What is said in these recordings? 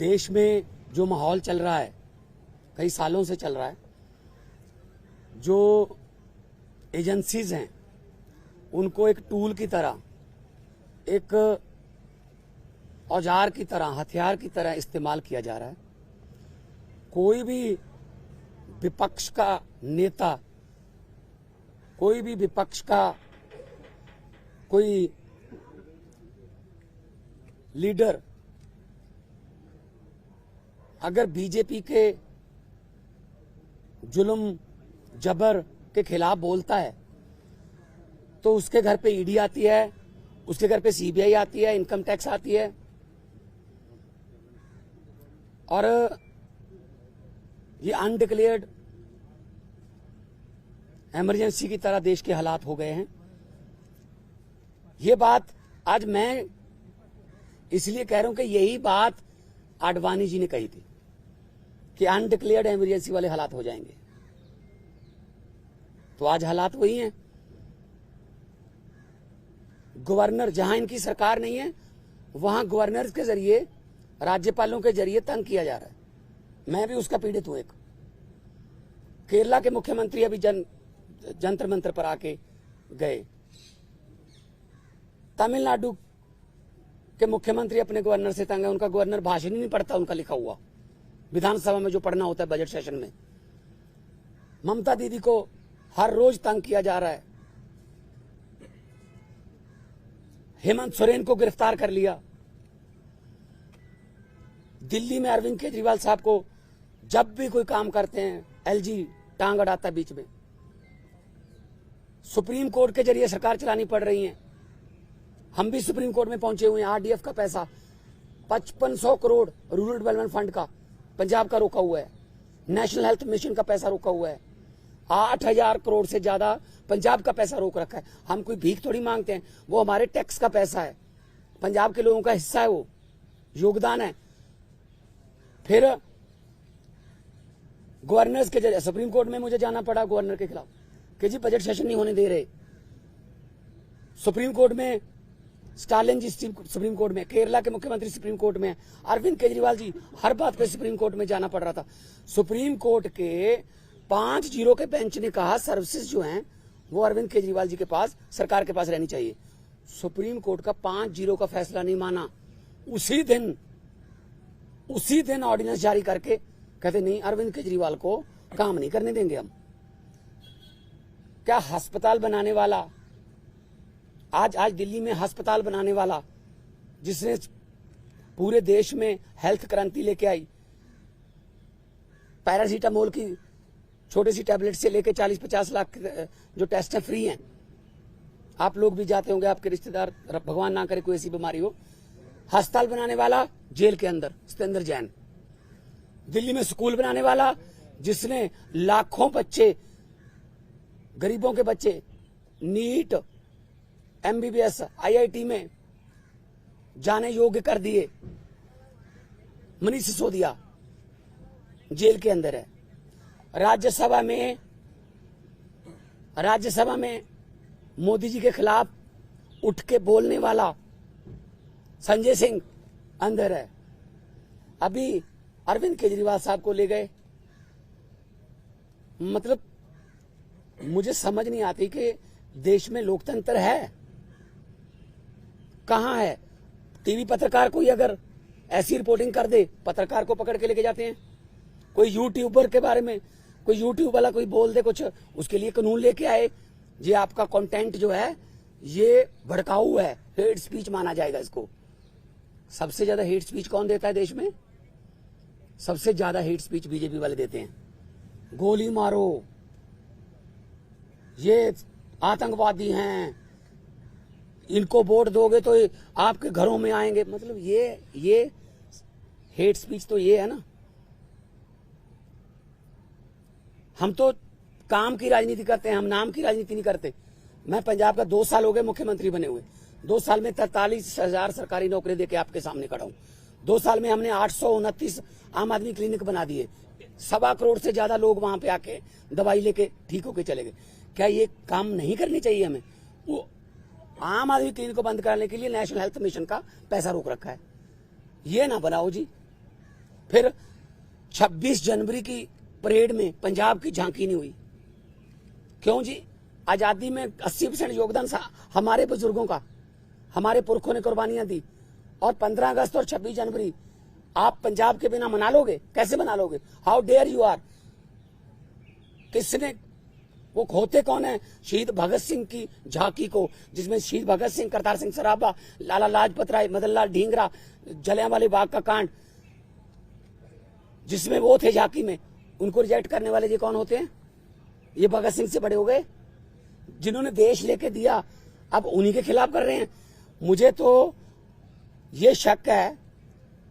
देश में जो माहौल चल रहा है, कई सालों से चल रहा है, जो एजेंसीज हैं उनको एक टूल की तरह, एक औजार की तरह, हथियार की तरह इस्तेमाल किया जा रहा है। कोई भी विपक्ष का नेता, कोई भी विपक्ष का कोई लीडर अगर बीजेपी के जुल्म जबर के खिलाफ बोलता है तो उसके घर पे ईडी आती है, उसके घर पे सीबीआई आती है, इनकम टैक्स आती है, और ये अनडिक्लेयर्ड इमरजेंसी की तरह देश के हालात हो गए हैं। ये बात आज मैं इसलिए कह रहा हूं कि यही बात आडवाणी जी ने कही थी कि अनडिक्लेयर्ड इमरजेंसी वाले हालात हो जाएंगे, तो आज हालात वही हैं। गवर्नर, जहां इनकी सरकार नहीं है वहां गवर्नर के जरिए, राज्यपालों के जरिए तंग किया जा रहा है। मैं भी उसका पीड़ित हूं। एक केरला के मुख्यमंत्री अभी जंतर मंतर पर आके गए, तमिलनाडु के मुख्यमंत्री अपने गवर्नर से तंग है, उनका गवर्नर भाषण ही नहीं पढ़ता, उनका लिखा हुआ विधानसभा में जो पढ़ना होता है बजट सेशन में। ममता दीदी को हर रोज तंग किया जा रहा है। हेमंत सोरेन को गिरफ्तार कर लिया। दिल्ली में अरविंद केजरीवाल साहब को जब भी कोई काम करते हैं एलजी टांग अड़ाता है बीच में। सुप्रीम कोर्ट के जरिए सरकार चलानी पड़ रही है। हम भी सुप्रीम कोर्ट में पहुंचे हुए हैं। आरडीएफ का पैसा 5500 करोड़ रूरल डेवलपमेंट फंड का पंजाब का रोका हुआ है। नेशनल हेल्थ मिशन का पैसा रोका हुआ है। 8000 करोड़ से ज्यादा पंजाब का पैसा रोक रखा है। हम कोई भीख थोड़ी मांगते हैं, वो हमारे टैक्स का पैसा है, पंजाब के लोगों का हिस्सा है, वो योगदान है। फिर गवर्नर्स के जरिए सुप्रीम कोर्ट में मुझे जाना पड़ा गवर्नर के खिलाफ कि जी बजट सेशन नहीं होने दे रहे। सुप्रीम कोर्ट में स्टालिन जी सुप्रीम कोर्ट में, केरला के मुख्यमंत्री सुप्रीम कोर्ट में, अरविंद केजरीवाल जी, हर बात पे सुप्रीम कोर्ट में जाना पड़ रहा था। सुप्रीम कोर्ट के 5-0 के बेंच ने कहा सर्विसेज जो हैं वो अरविंद केजरीवाल जी के पास, सरकार के पास रहनी चाहिए। सुप्रीम कोर्ट का 5-0 का फैसला नहीं माना। उसी दिन ऑर्डिनेंस जारी करके कहते नहीं, अरविंद केजरीवाल को काम नहीं करने देंगे हम। क्या अस्पताल बनाने वाला, आज दिल्ली में अस्पताल बनाने वाला, जिसने पूरे देश में हेल्थ क्रांति लेके आई, पैरासीटामोल की छोटी सी टैबलेट से लेके 40-50 लाख जो टेस्ट हैं फ्री हैं। आप लोग भी जाते होंगे, आपके रिश्तेदार, भगवान ना करे कोई ऐसी बीमारी हो। अस्पताल बनाने वाला जेल के अंदर सत्येंद्र जैन। दिल्ली में स्कूल बनाने वाला, जिसने लाखों बच्चे, गरीबों के बच्चे नीट, एमबीबीएस, आईआईटी में जाने योग्य कर दिए, मनीष सिसोदिया जेल के अंदर है। राज्यसभा में मोदी जी के खिलाफ उठ के बोलने वाला संजय सिंह अंदर है। अभी अरविंद केजरीवाल साहब को ले गए। मतलब मुझे समझ नहीं आती कि देश में लोकतंत्र है कहां है। टीवी पत्रकार कोई अगर ऐसी रिपोर्टिंग कर दे, पत्रकार को पकड़ के लेके जाते हैं। कोई यूट्यूबर के बारे में, कोई यूट्यूब वाला कोई बोल दे कुछ, उसके लिए कानून लेके आए, ये आपका कंटेंट जो है ये भड़काऊ है, हेट स्पीच माना जाएगा इसको। सबसे ज्यादा हेट स्पीच कौन देता है देश में? सबसे ज्यादा हेट स्पीच बीजेपी वाले देते हैं। गोली मारो, ये आतंकवादी हैं, इनको वोट दोगे तो आपके घरों में आएंगे। मतलब ये हेट स्पीच तो ये है ना। हम तो काम की राजनीति करते हैं, हम नाम की राजनीति नहीं करते। मैं पंजाब का 2 साल हो गए मुख्यमंत्री बने हुए। 2 साल में 43,000 सरकारी नौकरी देके आपके सामने खड़ा हूं। 2 साल में हमने 829 आम आदमी क्लिनिक बना दिए। 1.25 करोड़ से ज्यादा लोग वहां पे आके दवाई लेके ठीक होके चले गए। क्या ये काम नहीं करनी चाहिए हमें? वो आम आदमी क्लिनिक को बंद कराने के लिए नेशनल हेल्थ मिशन का पैसा रोक रखा है। ये ना बनाओ जी, फिर 26 जनवरी की परेड में पंजाब की झांकी नहीं हुई। क्यों जी? आजादी में 80% योगदान हमारे बुजुर्गों का, हमारे पुरखों ने कुर्बानियां दी। और 15 अगस्त और 26 जनवरी आप पंजाब के बिना मना लोगे? कैसे मना लोगे? How dare you are. किसने, वो होते कौन है शहीद भगत सिंह की झांकी को, जिसमें शहीद भगत सिंह, करतार सिंह सराभा, लाला लाजपत राय, मदन लाल ढींगरा, जलियांवाले बाग का कांड, जिसमें वो थे झांकी में, उनको रिजेक्ट करने वाले ये कौन होते हैं? ये भगत सिंह से बड़े हो गए, जिन्होंने देश लेके दिया, अब उन्हीं के खिलाफ कर रहे हैं। मुझे तो ये शक है,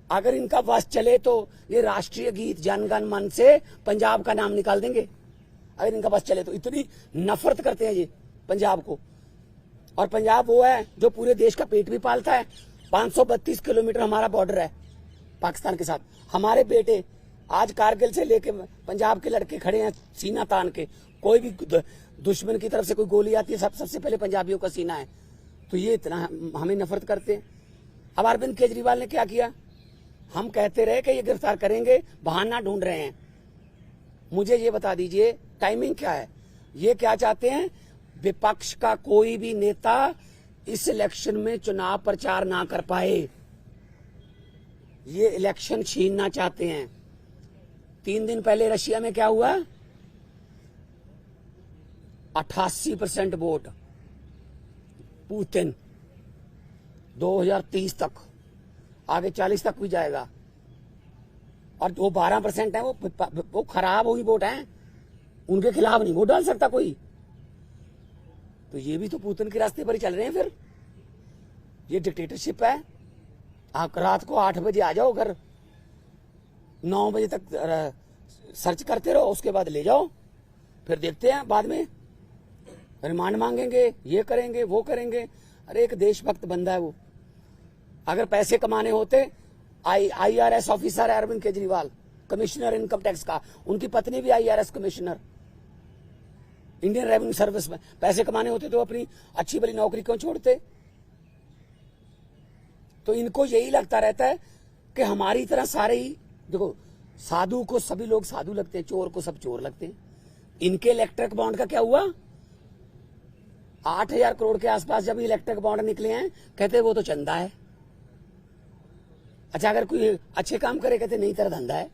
अगर इनका बस चले तो ये राष्ट्रीय गीत जन गण मन से पंजाब का नाम निकाल देंगे। अगर इनका बस चले तो इतनी नफरत करते हैं ये पंजाब को। और पंजाब वो है जो पूरे देश का पेट भी पालता है। 532 किलोमीटर हमारा बॉर्डर है पाकिस्तान के साथ। हमारे बेटे आज कारगिल से लेके पंजाब के लड़के खड़े हैं सीना तान के। कोई भी दुश्मन की तरफ से कोई गोली आती है, सबसे पहले पंजाबियों का सीना है। तो ये इतना हमें नफरत करते हैं। अब अरविंद केजरीवाल ने क्या किया? हम कहते रहे कि ये गिरफ्तार करेंगे, बहाना ढूंढ रहे हैं। मुझे ये बता दीजिए टाइमिंग क्या है? ये क्या चाहते हैं? विपक्ष का कोई भी नेता इस इलेक्शन में चुनाव प्रचार ना कर पाए, ये इलेक्शन छीनना चाहते हैं। 3 दिन पहले रशिया में क्या हुआ? 88% वोट पुतिन। 2030 तक, आगे 40 तक भी जाएगा। और जो 12% है वो खराब हुई वोट है, उनके खिलाफ नहीं वोट डाल सकता कोई। तो ये भी तो पुतिन के रास्ते पर ही चल रहे हैं। फिर ये डिक्टेटरशिप है। आप रात को 8 बजे आ जाओ घर, 9 बजे तक सर्च करते रहो, उसके बाद ले जाओ, फिर देखते हैं बाद में रिमांड मांगेंगे, ये करेंगे वो करेंगे। अरे एक देशभक्त बंदा है वो। अगर पैसे कमाने होते, IRS ऑफिसर है Arvind Kejriwal, commissioner income tax का, उनकी पत्नी भी IRS commissioner, Indian revenue service में। पैसे कमाने होते तो अपनी अच्छी भली नौकरी क्यों छोड़ते? तो इनको यही लगता रहता है कि हमारी तरह सारे ही, देखो साधु को सभी लोग साधु लगते हैं, चोर को सब चोर लगते हैं। इनके इलेक्ट्रिक बॉन्ड का क्या हुआ? 8,000 करोड़ के आसपास जब इलेक्ट्रिक बॉन्ड निकले हैं, कहते वो तो चंदा है। अच्छा, अगर कोई अच्छे काम करे कहते नहीं तेरा धंधा है।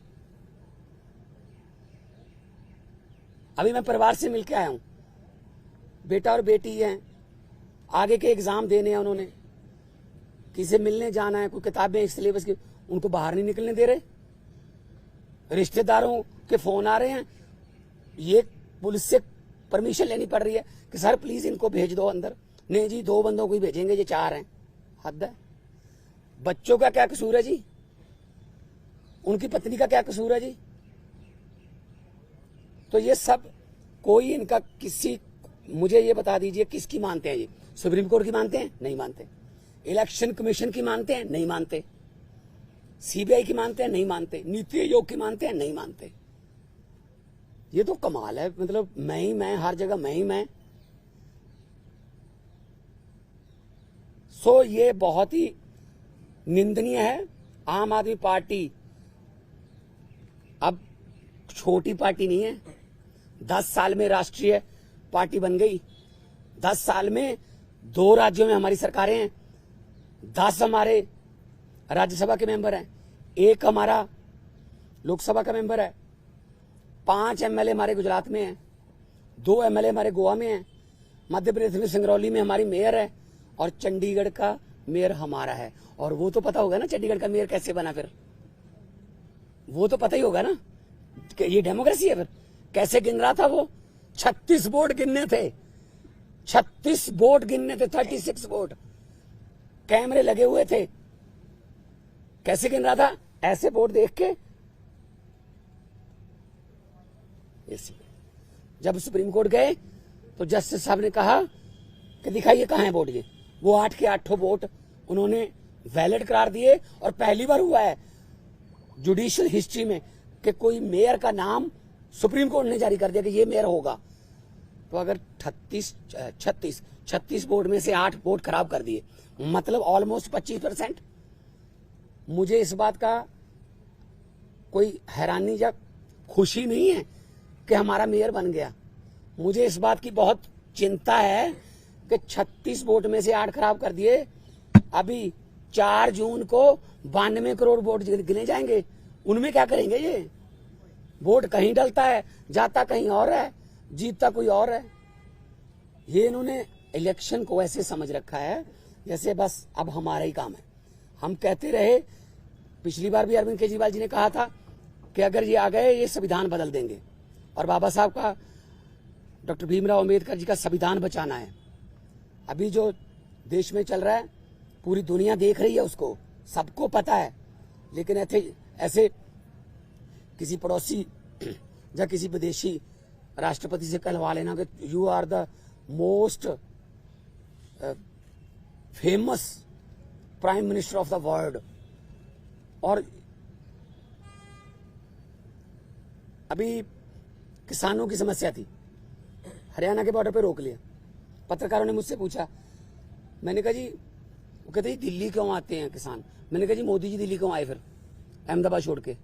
अभी मैं परिवार से मिलके आया हूं, बेटा और बेटी हैं, आगे के एग्जाम देने हैं उन्होंने, किसी से मिलने जाना है, कोई किताबें सिलेबस की, उनको बाहर नहीं निकलने दे रहे। रिश्तेदारों के फोन आ रहे हैं, ये पुलिस से परमिशन लेनी पड़ रही है कि सर प्लीज इनको भेज दो अंदर। नहीं जी, 2 बंदों को ही भेजेंगे, ये 4 हैं। हद है। बच्चों का क्या कसूर है जी? उनकी पत्नी का क्या कसूर है जी? तो ये सब कोई इनका किसी, मुझे ये बता दीजिए किसकी मानते हैं ये? सुप्रीम कोर्ट की मानते हैं? नहीं मानते। इलेक्शन कमीशन की मानते हैं? नहीं मानते। CBI की मानते हैं? नहीं मानते। नीति आयोग की मानते हैं? नहीं मानते। ये तो कमाल है। मतलब मैं ही मैं, हर जगह मैं ही मैं। सो ये बहुत ही निंदनीय है। आम आदमी पार्टी अब छोटी पार्टी नहीं है। 10 साल में राष्ट्रीय पार्टी बन गई। 10 साल में 2 राज्यों में हमारी सरकारें हैं। 10 हमारे राज्यसभा के मेंबर हैं, 1 हमारा लोकसभा का मेंबर है, 5 MLA हमारे गुजरात में हैं, 2 MLA हमारे गोवा में हैं, मध्य प्रदेश में सिंगरौली में हमारी मेयर है, और चंडीगढ़ का मेयर हमारा है। और वो तो पता होगा ना चंडीगढ़ का मेयर कैसे बना? फिर वो तो पता ही होगा ना कि ये डेमोक्रेसी है। फिर कैसे गिन रहा था वो? 36 वोट गिनने थे, 36 वोट गिनने थे, 36 वोट। कैमरे लगे हुए थे। कैसे गिन रहा था? ऐसे वोट देख के। जब सुप्रीम कोर्ट गए तो जस्टिस साहब ने कहा कि दिखाइए कहां है वोट। ये वो 8 के 8 वोट उन्होंने वैलिड करार दिए। और पहली बार हुआ है जुडिशियल हिस्ट्री में कि कोई मेयर का नाम सुप्रीम कोर्ट ने जारी कर दिया कि ये मेयर होगा। तो अगर 36 वोट में से 8 वोट खराब कर दिए, मतलब ऑलमोस्ट 25%। मुझे इस बात का कोई हैरानी या खुशी नहीं है कि हमारा मेयर बन गया। मुझे इस बात की बहुत चिंता है कि 36 वोट में से 8 खराब कर दिए। अभी 4 जून को 92 करोड़ वोट गिने जाएंगे, उनमें क्या करेंगे? ये वोट कहीं डलता है, जाता कहीं और है, जीतता कोई और है। ये इन्होंने इलेक्शन को ऐसे समझ रखा है जैसे बस अब हमारा ही काम है। हम कहते रहे, पिछली बार भी अरविंद केजरीवाल जी ने कहा था कि अगर ये आ गए ये संविधान बदल देंगे, और बाबा साहब का, डॉक्टर भीमराव अंबेडकर जी का संविधान बचाना है। अभी जो देश में चल रहा है पूरी दुनिया देख रही है, उसको सबको पता है, लेकिन ऐसे किसी पड़ोसी या किसी विदेशी राष्ट्रपति से कहलवा लेना कि you are the most famous prime minister of the world. और अभी किसानों की समस्या थी, हरियाणा के बॉर्डर पे रोक लिया। पत्रकारों ने मुझसे पूछा, मैंने कहा जी, वो कहते दिल्ली क्यों आते हैं किसान? मैंने कहा जी मोदी जी दिल्ली क्यों आए फिर अहमदाबाद छोड़ के?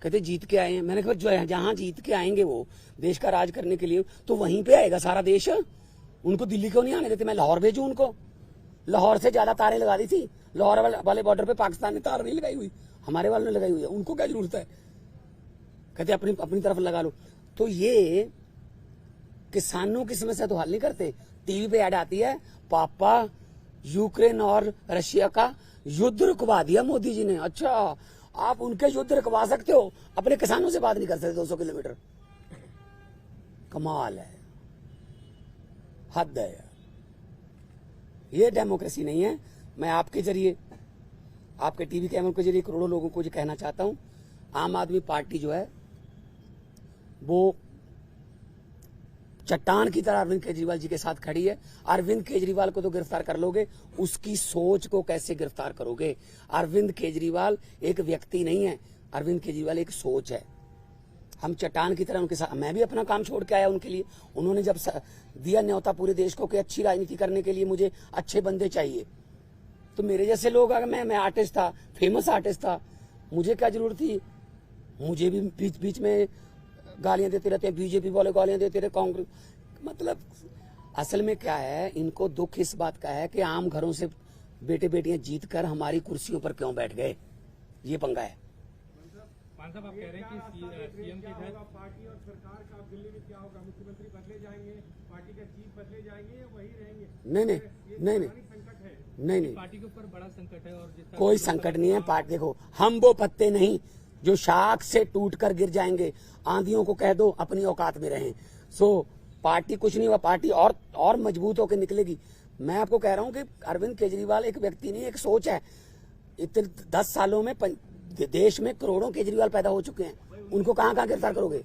कहते जीत के आए हैं। मैंने कहा जो जहां जीत के आएंगे वो देश का राज करने के लिए, तो वहीं पे आएगा सारा देश, उनको दिल्ली क्यों नहीं आने देते? मैं लाहौर भेजूं उनको? लाहौर से ज्यादा तारें लगा दी थी, लाहौर वाले बॉर्डर पे पाकिस्तान ने तार नहीं लगाई हुई, हमारे वालों ने लगाई हुई है, उनको क्या जरूरत है? कहते अपनी तरफ लगा लो। तो ये किसानों की समस्या तो हल नहीं करते। टीवी पे ऐड आती है, पापा यूक्रेन और रशिया का युद्ध रुकवा दिया मोदी जी ने। अच्छा, आप उनके युद्ध रुकवा सकते हो, अपने किसानों से बात नहीं कर सकते 200 किलोमीटर? कमाल है, हद है। ये डेमोक्रेसी नहीं है। मैं आपके जरिए, आपके टीवी कैमरों के जरिए करोड़ों लोगों को ये कहना चाहता हूं, आम आदमी पार्टी जो है वो चट्टान की तरह अरविंद केजरीवाल जी के साथ खड़ी है। अरविंद केजरीवाल को तो गिरफ्तार कर लोगे, उसकी सोच को कैसे गिरफ्तार करोगे? अरविंद केजरीवाल एक व्यक्ति नहीं है, अरविंद केजरीवाल एक सोच है। हम चट्टान की तरह उनके साथ, मैं भी अपना काम छोड़ के आया उनके लिए। उन्होंने जब दिया न्योता पूरे देश को कि अच्छी राजनीति करने के लिए मुझे अच्छे बंदे चाहिए, तो मेरे जैसे लोग, अगर मैं आर्टिस्ट था, फेमस आर्टिस्ट था, मुझे क्या जरूरत थी? मुझे भी बीच बीच में गालियां देते रहते हैं, बीजेपी वाले गालियां देते रहे, कांग्रेस। मतलब असल में क्या है, इनको दुख इस बात का है कि आम घरों से बेटे बेटियां जीत कर हमारी कुर्सियों पर क्यों बैठ गए, ये पंगा है। मान साहब, आप कह रहे हैं कि सीएम के तहत पार्टी और सरकार का दिल्ली में क्या होगा? मुख्यमंत्री बदले जाएंगे, पार्टी का चीफ बदले जाएंगे, या वही रहेंगे? नहीं, पार्टी के ऊपर बड़ा संकट है। और कोई संकट नहीं है। पार्टी देखो, हम वो पत्ते नहीं जो शाख से टूटकर गिर जाएंगे। आंधियों को कह दो अपनी औकात में रहें। सो पार्टी कुछ नहीं हुआ, पार्टी और मजबूत होकर निकलेगी। मैं आपको कह रहा हूं कि अरविंद केजरीवाल एक व्यक्ति नहीं, एक सोच है। इतने 10 सालों में देश में करोड़ों केजरीवाल पैदा हो चुके हैं, उनको कहां गिरफ्तार करोगे?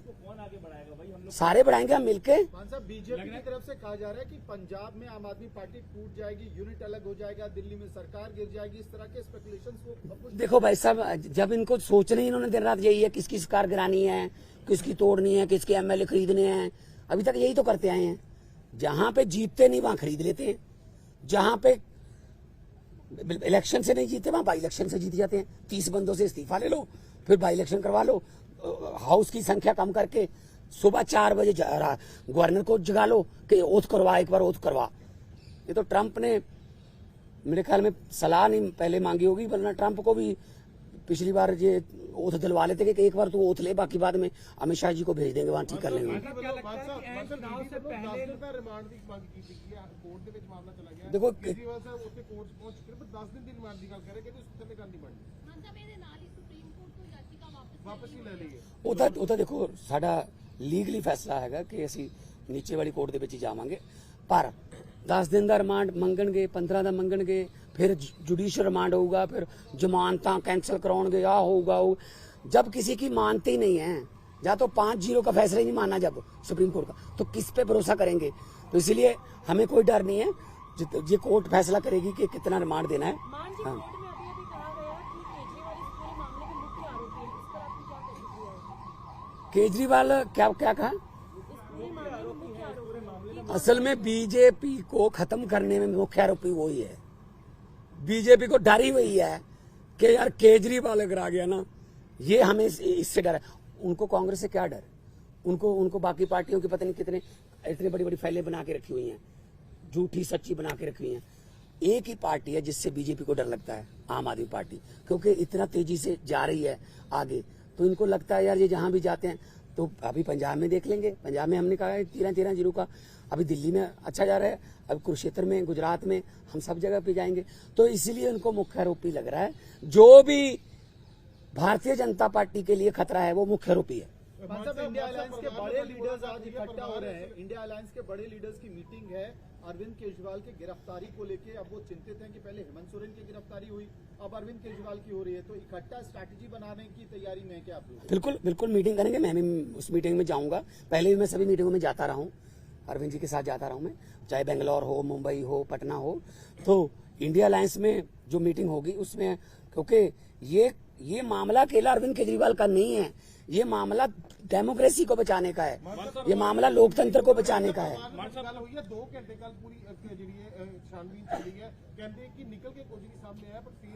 सारे बढ़ाएंगे हम मिलके। बीजेपी की तरफ से कहा जा रहा है कि पंजाब में आम आदमी पार्टी टूट जाएगी, यूनिट अलग हो जाएगा, दिल्ली में सरकार गिर जाएगी, इस तरह के स्पेकुलेशंस को। देखो भाई साहब, जब इनको सोचना ही इन्होंने दिन रात यही है, किसकी सरकार गिरानी है, किसकी तोड़नी है, किसके एमएलए खरीदने हैं, अभी तक यही तो करते आए हैं। जहां पे जीतते नहीं वहां खरीद लेते हैं, जहां पे इलेक्शन से नहीं जीते वहां बाई इलेक्शन से जीत जाते हैं। 30 बंदों से इस्तीफा ले लो, फिर बाई इलेक्शन करवा लो, हाउस की संख्या कम करके सुबह 4 बजे गवर्नर को जगा लो कि ओथ करवा, एक बार ओथ करवा। ये तो ट्रंप ने मेरे ख्याल में सलाह नहीं पहले मांगी होगी, वरना ट्रंप को भी पिछली बार ये ओथ दिलवा लेते कि एक बार तू ओथ ले, बाकी बाद में अमित शाह जी को भेज देंगे, वहां ठीक कर लेंगे। देखो ਉਹ ਤਾਂ ਦੇਖੋ ਸਾਡਾ ਲੀਗਲੀ ਫੈਸਲਾ ਹੈਗਾ ਕਿ ਅਸੀਂ ਨੀਚੇ ਵਾਲੀ ਕੋਰਟ ਦੇ ਵਿੱਚ ਹੀ ਜਾਵਾਂਗੇ, ਪਰ 10 दिन ਦਾ ਰਿਮਾਂਡ ਮੰਗਣਗੇ, 15 ਦਾ ਮੰਗਣਗੇ, फिर जुडिशियल रिमांड होगा, फिर जमानतां कैंसिल कराउणगे, आ होगा। जब किसी की मानते ही नहीं है, या तो 5-0 का फैसला ही नहीं माना जब सुप्रीम कोर्ट का, तो किस पे भरोसा करेंगे? तो इसलिए हमें कोई डर नहीं है, ये कोर्ट फैसला करेगी कि कितना रिमांड देना है। हाँ। केजरीवाल क्या कहा? असल में बीजेपी को खत्म करने में मुख्य आरोपी वही है। बीजेपी को डर ही वही है कि यार केजरीवाल अगर आ गया ना, ये हमें इससे डर है। उनको कांग्रेस से क्या डर? उनको बाकी पार्टियों की पता नहीं कितने इतनी बड़ी बड़ी फाइलें बना के रखी हुई हैं, झूठी सच्ची बना के रखी हुई हैं। एक ही पार्टी है जिससे बीजेपी को डर लगता है, आम आदमी पार्टी, क्योंकि इतना तेजी से जा रही है आगे। तो इनको लगता है यार ये जहां भी जाते हैं, तो अभी पंजाब में देख लेंगे, पंजाब में हमने कहा है 13-13 का, अभी दिल्ली में अच्छा जा रहा है, अभी कुरुक्षेत्र में, गुजरात में, हम सब जगह पे जाएंगे। तो इसीलिए उनको मुख्य आरोपी लग रहा है। जो भी भारतीय जनता पार्टी के लिए खतरा है वो मुख्य आरोपी है। इंडिया अलायंस के बड़े लीडर्स आज इकट्ठा हो रहे हैं। इंडिया अलायंस के बड़े लीडर्स की मीटिंग है अरविंद केजरीवाल की गिरफ्तारी को लेके। अब वो चिंतित हैं कि पहले हेमंत सोरेन की गिरफ्तारी हुई, अब अरविंद केजरीवाल की हो रही है, तो इकट्ठा स्ट्रैटेजी बनाने की तैयारी में है क्या आप लोग? बिल्कुल बिल्कुल मीटिंग करेंगे, मैं भी उस मीटिंग में जाऊंगा। पहले भी मैं सभी मीटिंगों में जाता रहा हूँ, अरविंद जी के साथ जाता रहा हूँ मैं, चाहे बेंगलोर हो, मुंबई हो, पटना हो। तो इंडिया अलायंस में जो मीटिंग होगी उसमें, क्योंकि ये मामला अकेला अरविंद केजरीवाल का नहीं है, ये मामला डेमोक्रेसी को बचाने का है, ये मामला लोकतंत्र को बचाने का है। 2 घंटे कल पूरी छानबीन चली है, कहते हैं कि निकल के कुछ नहीं सामने आया, पर फिर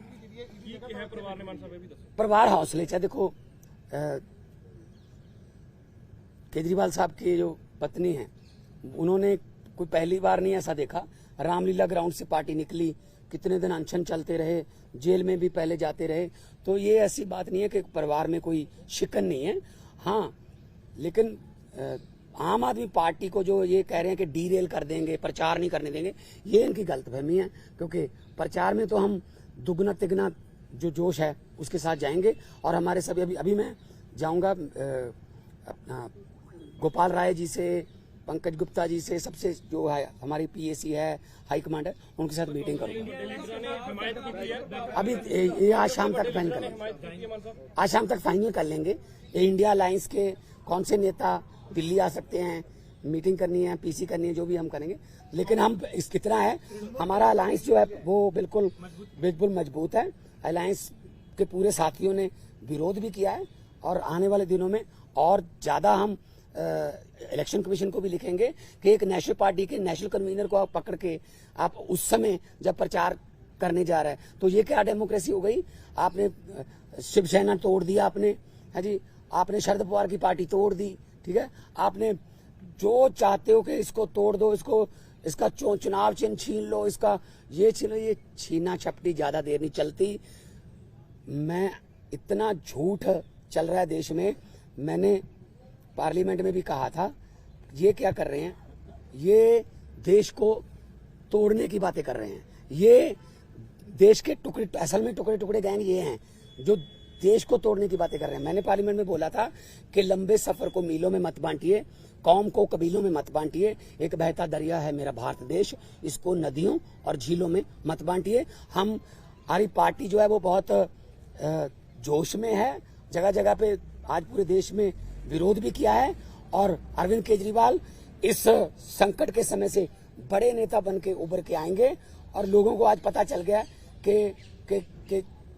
भी है परिवार ने मान साहब भी दसो। परिवार हौसले चाहे देखो, केजरीवाल साहब की जो पत्नी है, उन्होंने कोई पहली बार नहीं ऐसा देखा, रामलीला ग्राउंड से पार्टी निकली, कितने दिन अनशन चलते रहे, जेल में भी पहले जाते रहे। तो ये ऐसी बात नहीं है कि परिवार में कोई शिकन नहीं है। हाँ, लेकिन आम आदमी पार्टी को जो ये कह रहे हैं कि डीरेल कर देंगे, प्रचार नहीं करने देंगे, ये इनकी गलतफहमी है। क्योंकि प्रचार में तो हम दुगना तिगना जो जोश है उसके साथ जाएंगे। और हमारे सभी अभी मैं जाऊंगा अपना गोपाल राय जी से, पंकज गुप्ता जी से, सबसे जो है हमारी पीएसी है, हाई कमांड है, उनके साथ मीटिंग करूंगा। अभी ये आज शाम तक फाइनल कर लेंगे, आज शाम तक फाइनल कर लेंगे। इंडिया अलायंस के कौन से नेता दिल्ली आ सकते हैं, मीटिंग करनी है, पीसी करनी है, जो भी हम करेंगे। लेकिन हम इस कितना है, हमारा अलायंस जो है वो बिल्कुल मजबूत है। अलायंस के पूरे साथियों ने विरोध भी किया है, और आने वाले दिनों में और ज्यादा हम इलेक्शन कमीशन को भी लिखेंगे कि एक नेशनल पार्टी के नेशनल कन्वीनर को आप पकड़ के आप उस समय जब प्रचार करने जा रहा है, तो ये क्या डेमोक्रेसी हो गई? आपने शिवसेना तोड़ दिया, आपने, है जी, आपने शरद पवार की पार्टी तोड़ दी, ठीक है, आपने जो चाहते हो कि इसको तोड़ दो, इसका चुनाव चिन्ह छीन लो, इसका ये छीन लो, ये छीना छपटी ज्यादा देर नहीं चलती। मैं इतना झूठ चल रहा है देश में, मैंने पार्लियामेंट में भी कहा था, ये क्या कर रहे हैं, ये देश को तोड़ने की बातें कर रहे हैं। ये देश के टुकड़े, असल में टुकड़े टुकड़े गैंग ये हैं जो देश को तोड़ने की बातें कर रहे हैं। मैंने पार्लियामेंट में बोला था कि लंबे सफर को मीलों में मत बांटिए, कौम को कबीलों में मत बांटिए, एक बहता दरिया है मेरा भारत देश, इसको नदियों और झीलों में मत बांटिए। हमारी पार्टी जो है वो बहुत जोश में है, जगह जगह पे आज पूरे देश में विरोध भी किया है। और अरविंद केजरीवाल इस संकट के समय से बड़े नेता बन के उभर के आएंगे, और लोगों को आज पता चल गया कि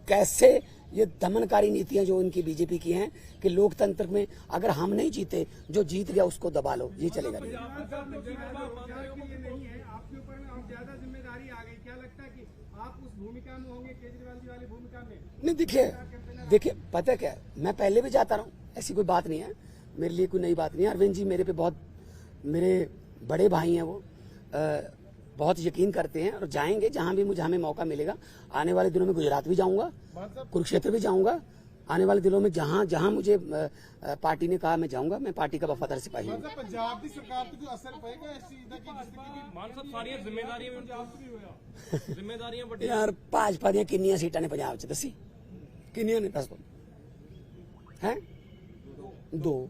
कैसे ये दमनकारी नीतियां जो इनकी बीजेपी की हैं, कि लोकतंत्र में अगर हम नहीं जीते, जो जीत गया उसको दबा लो, ये चलेगा नहीं। आपके ऊपर ज्यादा जिम्मेदारी आ गई, क्या लगता है कि आप उस भूमिका में होंगे, केजरीवाल जी वाली भूमिका में? नहीं, देखिए पता क्या, मैं पहले भी जाता रहा हूँ, ऐसी कोई बात नहीं है, मेरे लिए कोई नई बात नहीं है। अरविंद जी मेरे पे बहुत, मेरे बड़े भाई हैं, वो बहुत यकीन करते हैं, और जाएंगे जहां भी मुझे, हमें मौका मिलेगा। आने वाले दिनों में गुजरात भी जाऊंगा, कुरुक्षेत्र भी जाऊंगा, आने वाले दिनों में जहां जहां मुझे पार्टी ने कहा मैं जाऊंगा। मैं पार्टी का वफादार सिपाही हूँ। पंजाब की सरकार पे जो असर पड़ेगा इस चीज का, मान साहब सारी जिम्मेदारियां बड़ी यार भाजपा दी किन्नियां सीटां ने पंजाब च दसी, किन्नियां ने दस हैं? 2।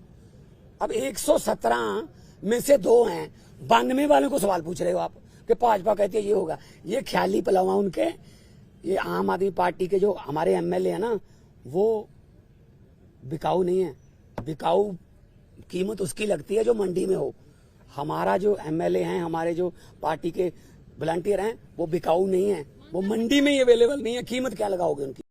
अब 117 में से 2 हैं, 92 वालों को सवाल पूछ रहे हो आप कि भाजपा कहती है ये होगा। ये ख्याली पलावा उनके, ये आम आदमी पार्टी के जो हमारे एमएलए है ना, वो बिकाऊ नहीं है। बिकाऊ कीमत उसकी लगती है जो मंडी में हो। हमारा जो एमएलए हैं, हमारे जो पार्टी के वॉलंटियर हैं, वो बिकाऊ नहीं है, वो मंडी में ही अवेलेबल नहीं है। कीमत क्या लगाओगे उनकी?